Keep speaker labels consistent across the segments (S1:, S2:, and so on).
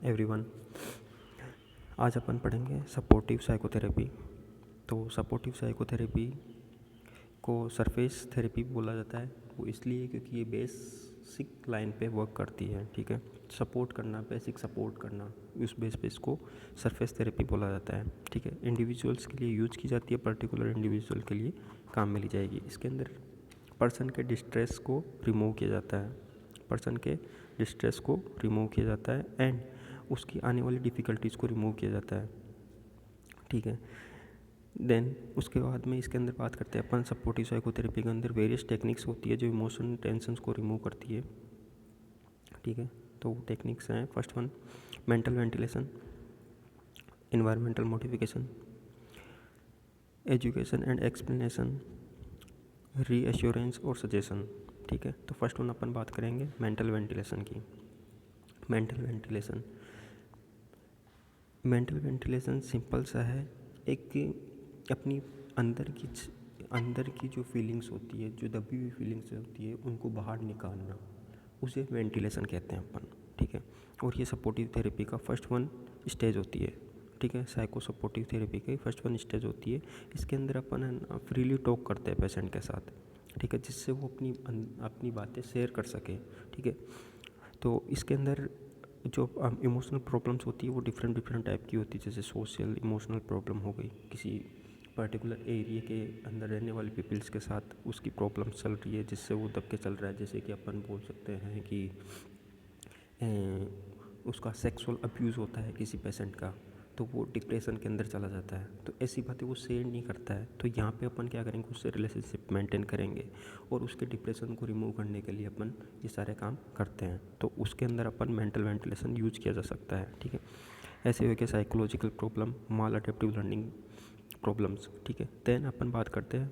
S1: Everyone. आज अपन पढ़ेंगे supportive psychotherapy. तो सपोर्टिव साइकोथेरेपी को सरफेस थेरेपी बोला जाता है। वो इसलिए क्योंकि ये बेसिक लाइन पे वर्क करती है। ठीक है, सपोर्ट करना, बेसिक सपोर्ट करना, उस बेस पे इसको सरफेस थेरेपी बोला जाता है। ठीक है, इंडिविजुअल्स के लिए यूज की जाती है, पर्टिकुलर इंडिविजुअल के लिए काम में ली जाएगी। इसके अंदर पर्सन के डिस्ट्रेस को रिमूव किया जाता है, पर्सन के डिस्ट्रेस को रिमूव किया जाता है एंड उसकी आने वाली डिफ़िकल्टीज़ को रिमूव किया जाता है। ठीक है, देन उसके बाद में इसके अंदर बात करते हैं अपन सपोर्टिव साइकोथेरेपी के अंदर वेरियस टेक्निक्स होती है जो इमोशन टेंशन्स को रिमूव करती है। ठीक है, तो टेक्निक्स हैं, first one mental ventilation, environmental modification, education and explanation, reassurance और सजेशन। ठीक है, तो फर्स्ट वन अपन बात करेंगे मेंटल वेंटिलेशन की। मेंटल वेंटिलेशन सिंपल सा है, एक अपनी अंदर की जो फीलिंग्स होती है, जो दबी हुई फीलिंग्स होती है, उनको बाहर निकालना, उसे वेंटिलेशन कहते हैं अपन। ठीक है, और ये सपोर्टिव थेरेपी का फर्स्ट वन स्टेज होती है। ठीक है, साइको सपोर्टिव थेरेपी की फर्स्ट वन स्टेज होती है। इसके अंदर अपन फ्रीली टॉक करते हैं पेशेंट के साथ। ठीक है, जिससे वो अपनी बातें शेयर कर सके। ठीक है, तो इसके अंदर जो इमोशनल प्रॉब्लम्स होती है वो डिफरेंट टाइप की होती है। जैसे सोशल इमोशनल प्रॉब्लम हो गई, किसी पर्टिकुलर एरिया के अंदर रहने वाले पीपल्स के साथ उसकी प्रॉब्लम चल रही है, जिससे वो दब के चल रहा है। जैसे कि अपन बोल सकते हैं कि उसका सेक्सुअल अब्यूज़ होता है किसी पेशेंट का, तो वो डिप्रेशन के अंदर चला जाता है। तो ऐसी बातें वो शेयर नहीं करता है। तो यहाँ पे अपन क्या करेंगे, उससे रिलेशनशिप मेंटेन करेंगे और उसके डिप्रेशन को रिमूव करने के लिए अपन ये सारे काम करते हैं। तो उसके अंदर अपन मेंटल वेंटिलेशन यूज किया जा सकता है। ठीक है, ऐसे हो गया साइकोलॉजिकल प्रॉब्लम, माल अडेप्टिव लर्निंग प्रॉब्लम्स। ठीक है, देन अपन बात करते हैं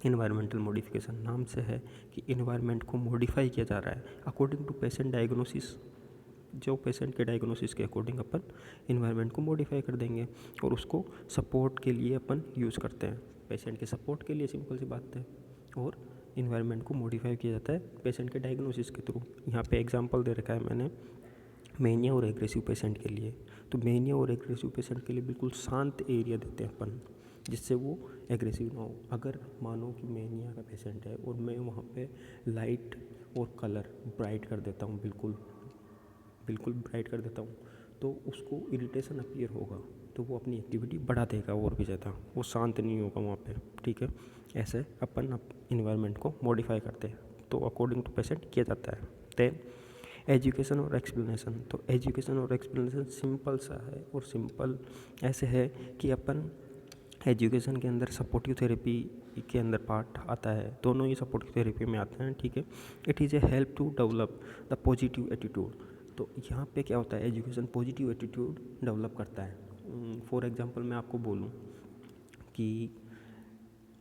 S1: इन्वायरमेंटल मॉडिफिकेशन। नाम से है कि इन्वायरमेंट को मॉडिफाई किया जा रहा है अकॉर्डिंग टू पेशेंट डायग्नोसिस। जो पेशेंट के डायग्नोसिस के अकॉर्डिंग अपन इन्वायरमेंट को मॉडिफाई कर देंगे और उसको सपोर्ट के लिए अपन यूज़ करते हैं, पेशेंट के सपोर्ट के लिए। सिंपल सी बात है। और इन्वायरमेंट को मॉडिफाई किया जाता है पेशेंट के डायग्नोसिस के थ्रू। यहाँ पे एग्जांपल दे रखा है मैंने मेनिया और एग्रेसिव पेशेंट के लिए। तो मेनिया और एग्रेसिव पेशेंट के लिए बिल्कुल शांत एरिया देते हैं अपन, जिससे वो एग्रेसिव ना हो। अगर मानो कि मेनिया का पेशेंट है और मैं वहाँ पे लाइट और कलर ब्राइट कर देता हूँ, बिल्कुल ब्राइट कर देता हूँ, तो उसको इरिटेशन अपीयर होगा, तो वो अपनी एक्टिविटी बढ़ा देगा और भी ज़्यादा, वो शांत नहीं होगा वहाँ पे। ठीक है, ऐसे अपन इन्वायरमेंट को मॉडिफाई करते हैं, तो अकॉर्डिंग टू पेशेंट किया जाता है। देन एजुकेशन और एक्सप्लेनेशन। तो एजुकेशन और एक्सप्लेनेशन सिंपल सा है, और सिंपल ऐसे है कि अपन एजुकेशन के अंदर सपोर्टिव थेरेपी के अंदर पार्ट आता है, दोनों ही सपोर्टिव थेरेपी में आते हैं। ठीक है, it is a help to develop the positive attitude. तो यहाँ पे क्या होता है, एजुकेशन पॉजिटिव एटीट्यूड डेवलप करता है। फॉर एग्जांपल मैं आपको बोलूँ कि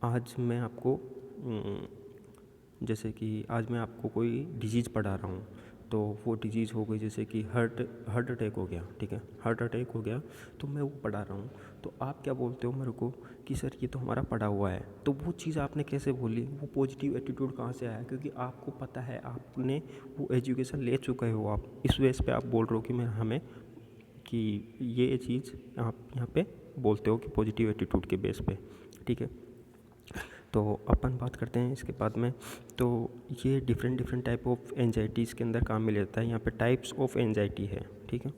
S1: आज मैं आपको जैसे कि आज मैं आपको कोई डिजीज़ पढ़ा रहा हूँ, तो वो डिजीज़ हो गई जैसे कि हार्ट अटैक हो गया। ठीक है, हार्ट अटैक हो गया, तो मैं वो पढ़ा रहा हूँ, तो आप क्या बोलते हो मेरे को कि सर ये तो हमारा पढ़ा हुआ है। तो वो चीज़ आपने कैसे बोली, वो पॉजिटिव एटीट्यूड कहाँ से आया, क्योंकि आपको पता है, आपने वो एजुकेशन ले चुके हो। आप इस वेस पे आप बोल रहे हो कि मैं हमें कि ये चीज़ आप यहाँ पे बोलते हो कि पॉजिटिव एटीट्यूड के बेस पे। ठीक है, तो अपन बात करते हैं इसके बाद में। तो ये डिफरेंट टाइप ऑफ एंजाइटीज़ के अंदर काम मिल जाता है। यहाँ पे टाइप्स ऑफ एंजाइटी है। ठीक है,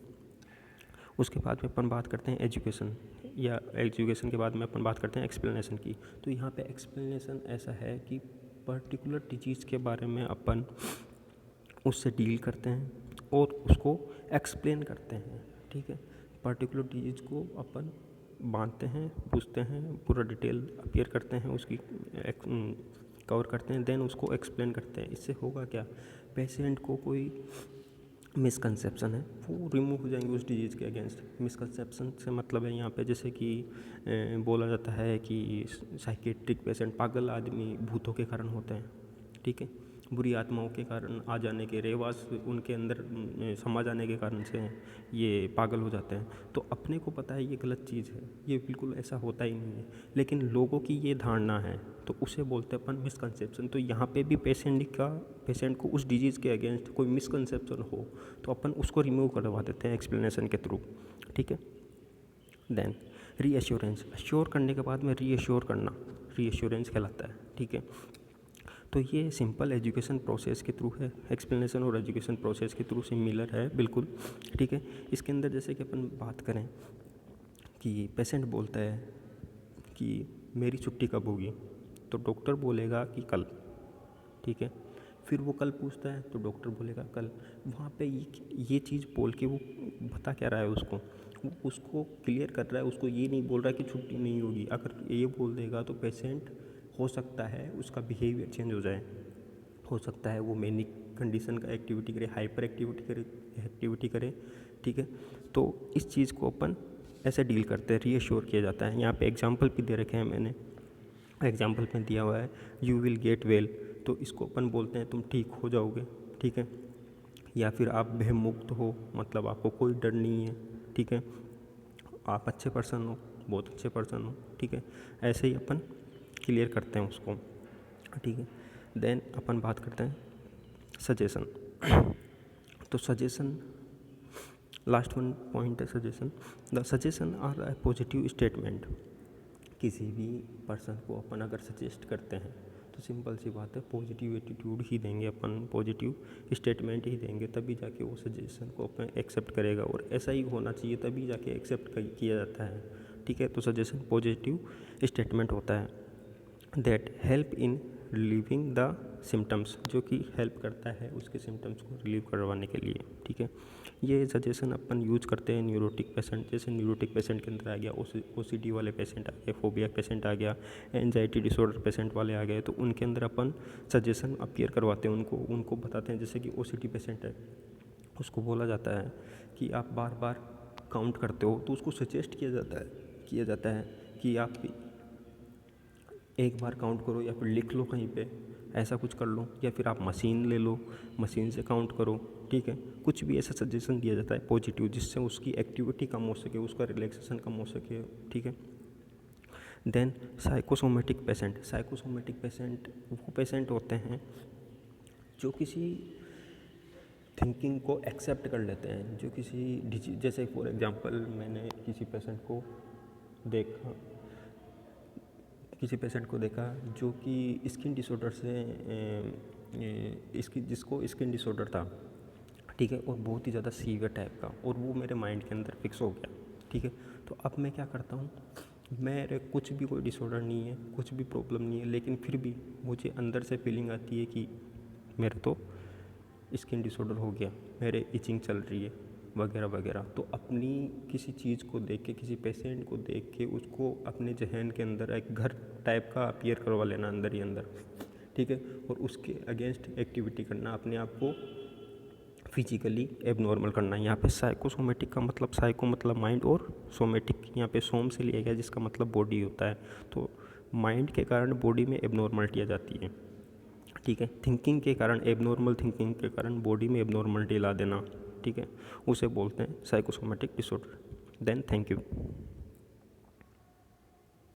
S1: उसके बाद में अपन बात करते हैं एजुकेशन, या एजुकेशन के बाद में अपन बात करते हैं एक्सप्लेनेशन की। तो यहाँ पे एक्सप्लेनेशन ऐसा है कि पर्टिकुलर डिजीज़ के बारे में अपन उससे डील करते हैं और उसको एक्सप्लेन करते हैं। ठीक है, पर्टिकुलर डिजीज़ को अपन बांधते हैं, पूछते हैं, पूरा डिटेल अपीयर करते हैं, उसकी कवर करते हैं, देन उसको एक्सप्लेन करते हैं। इससे होगा क्या, पेशेंट को कोई मिसकंसेप्शन है वो रिमूव हो जाएंगे उस डिजीज़ के अगेंस्ट। मिसकंसेप्शन से मतलब है यहाँ पे जैसे कि बोला जाता है कि साइकेट्रिक पेशेंट, पागल आदमी भूतों के कारण होते हैं। ठीक है, बुरी आत्माओं के कारण आ जाने के, रहवास उनके अंदर समा जाने के कारण से ये पागल हो जाते हैं। तो अपने को पता है ये गलत चीज़ है, ये बिल्कुल ऐसा होता ही नहीं है, लेकिन लोगों की ये धारणा है तो उसे बोलते हैं अपन मिसकंसेप्शन। तो यहाँ पे भी पेशेंट को उस डिजीज़ के अगेंस्ट कोई मिसकंसेप्शन हो तो अपन उसको रिमूव करवा देते हैं एक्सप्लेनेशन के थ्रू, ठीक है। देन रीएश्योरेंस, एश्योर करने के बाद में रीएश्योर करना रीएश्योरेंस कहलाता है, ठीक है। तो ये सिंपल एजुकेशन प्रोसेस के थ्रू है, एक्सप्लेनेशन और एजुकेशन प्रोसेस के थ्रू सिमिलर है बिल्कुल, ठीक है। इसके अंदर जैसे कि अपन बात करें कि पेशेंट बोलता है कि मेरी छुट्टी कब होगी, तो डॉक्टर बोलेगा कि कल, ठीक है। फिर वो कल पूछता है तो डॉक्टर बोलेगा कल। वहाँ पे ये चीज़ बोल के वो बता क्या रहा है उसको, वो उसको क्लियर कर रहा है, उसको ये नहीं बोल रहा कि छुट्टी नहीं होगी। अगर ये बोल देगा तो पेशेंट हो सकता है उसका बिहेवियर चेंज हो जाए, हो सकता है वो मैनिक कंडीशन का एक्टिविटी करे, हाइपर एक्टिविटी करे, ठीक है। तो इस चीज़ को अपन ऐसे डील करते हैं, रीअश्योर किया जाता है। यहाँ पे एग्जांपल भी दे रखे हैं मैंने, एग्जांपल में दिया हुआ है यू विल गेट वेल, तो इसको अपन बोलते हैं तुम ठीक हो जाओगे, ठीक है। या फिर आप भयमुक्त हो, मतलब आपको कोई डर नहीं है, ठीक है, आप अच्छे पर्सन हो, बहुत अच्छे पर्सन हो, ठीक है। ऐसे ही अपन क्लियर करते हैं उसको, ठीक है। देन अपन बात करते हैं सजेशन। तो सजेशन लास्ट वन पॉइंट है suggestion. The suggestion are a positive statement. किसी भी पर्सन को अपन अगर सजेस्ट करते हैं तो सिंपल सी बात है पॉजिटिव एटीट्यूड ही देंगे अपन, पॉजिटिव स्टेटमेंट ही देंगे, तभी जाके वो सजेशन को अपन एक्सेप्ट करेगा। और ऐसा ही होना चाहिए, तभी जाके एक्सेप्ट किया जाता है, ठीक है। तो सजेशन पॉजिटिव स्टेटमेंट होता है that help in relieving the symptoms, जो कि हेल्प करता है उसके सिम्टम्स को रिलीव करवाने के लिए, ठीक है। ये सजेशन अपन यूज करते हैं न्यूरोटिक पेशेंट, जैसे न्यूरोटिक पेशेंट के अंदर आ गया ओसीडी वाले पेशेंट आ गए, फोबिया पेशेंट आ गया, एंजाइटी डिसऑर्डर पेशेंट वाले आ गए, तो उनके अंदर अपन सजेशन अपीयर करवाते हैं, उनको बताते हैं। जैसे कि ओसीडी पेशेंट है, उसको बोला जाता है कि आप बार बार काउंट करते हो, तो उसको सजेस्ट किया जाता है कि आप एक बार काउंट करो, या फिर लिख लो कहीं पे, ऐसा कुछ कर लो, या फिर आप मशीन ले लो, मशीन से काउंट करो, ठीक है। कुछ भी ऐसा सजेशन दिया जाता है पॉजिटिव, जिससे उसकी एक्टिविटी कम हो सके, उसका रिलैक्सेशन कम हो सके, ठीक है। देन साइकोसोमेटिक पेशेंट वो पेशेंट होते हैं जो किसी थिंकिंग को एक्सेप्ट कर लेते हैं, जो किसी जैसे फॉर एग्जांपल मैंने किसी पेशेंट को देखा जो कि स्किन डिसऑर्डर से जिसको स्किन डिसऑर्डर था, ठीक है, और बहुत ही ज़्यादा सीवियर टाइप का, और वो मेरे माइंड के अंदर फिक्स हो गया, ठीक है। तो अब मैं क्या करता हूँ, मेरे कुछ भी कोई डिसऑर्डर नहीं है, कुछ भी प्रॉब्लम नहीं है, लेकिन फिर भी मुझे अंदर से फीलिंग आती है कि मेरे तो स्किन डिसऑर्डर हो गया, मेरे इचिंग चल रही है वगैरह वगैरह। तो अपनी किसी चीज़ को देख के, किसी पेशेंट को देख के, उसको अपने जहन के अंदर एक घर टाइप का अपीयर करवा लेना अंदर ही अंदर, ठीक है, और उसके अगेंस्ट एक्टिविटी करना, अपने आप को फिजिकली एबनॉर्मल करना। यहाँ पे साइकोसोमेटिक का मतलब, साइको मतलब माइंड, और सोमेटिक यहाँ पे सोम से लिया गया, जिसका मतलब बॉडी होता है। तो माइंड के कारण बॉडी में एबनॉर्मलिटी आ जाती है, ठीक है। थिंकिंग के कारण, एबनॉर्मल थिंकिंग के कारण बॉडी में एबनॉर्मलिटी ला देना, ठीक है, उसे बोलते हैं psychosomatic disorder. Then thank you.